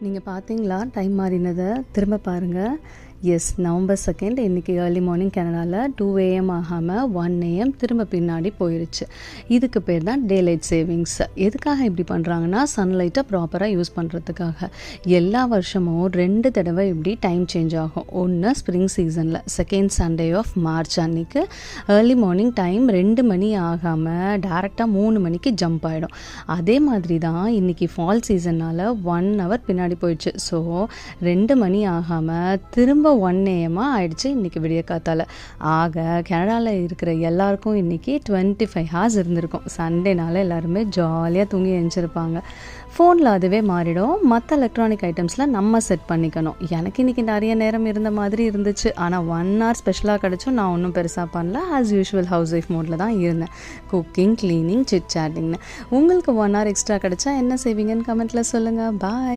நீங்கள் பார்த்தீங்களா டைம் மாறினதை திரும்ப பாருங்கள். எஸ், நவம்பர் 2 இன்றைக்கி ஏர்லி மார்னிங் கனடாவில் 2 AM ஆகாமல் 1 AM திரும்ப பின்னாடி போயிடுச்சு. இதுக்கு பேர் தான் டேலைட் சேவிங்ஸ். எதுக்காக இப்படி பண்ணுறாங்கன்னா சன்லைட்டை ப்ராப்பராக யூஸ் பண்ணுறதுக்காக. எல்லா வருஷமும் 2 தடவை இப்படி டைம் சேஞ்ச் ஆகும். ஒன்று ஸ்ப்ரிங் சீசனில் செகண்ட் சண்டே ஆஃப் மார்ச் அன்றைக்கி ஏர்லி மார்னிங் டைம் 2 மணி ஆகாமல் டேரெக்டாக 3 மணிக்கு ஜம்ப் ஆகிடும். அதே மாதிரி தான் இன்றைக்கி ஃபால் சீசன்னால் 1 hour பின்னாடி போயிடுச்சு. ஸோ 2 மணி ஆகாமல் திரும்ப 1 AM ஆயிடுச்சு இன்றைக்கி விடிய காத்தால். ஆக கனடாவில் இருக்கிற எல்லாருக்கும் இன்றைக்கி 25 hours இருந்திருக்கும். சண்டேனால எல்லாருமே ஜாலியாக தூங்கி எழுந்திருப்பாங்க. ஃபோனில் அதுவே மாறிடும். மற்ற எலக்ட்ரானிக் ஐட்டம்ஸில் நம்ம செட் பண்ணிக்கணும். எனக்கு இன்றைக்கி நிறைய நேரம் இருந்த மாதிரி இருந்துச்சு. ஆனால் 1 hour ஸ்பெஷலாக கிடச்சும் நான் ஒன்றும் பெருசாக பண்ணல. ஆஸ் யூஷுவல் ஹவுஸ் ஒய்ஃப் மோடில் தான் இருந்தேன். குக்கிங், க்ளீனிங், சிட் சாட்டிங்னு. உங்களுக்கு 1 hour எக்ஸ்ட்ரா கிடச்சா என்ன செய்வீங்கன்னு கமெண்ட்டில் சொல்லுங்கள். பாய்.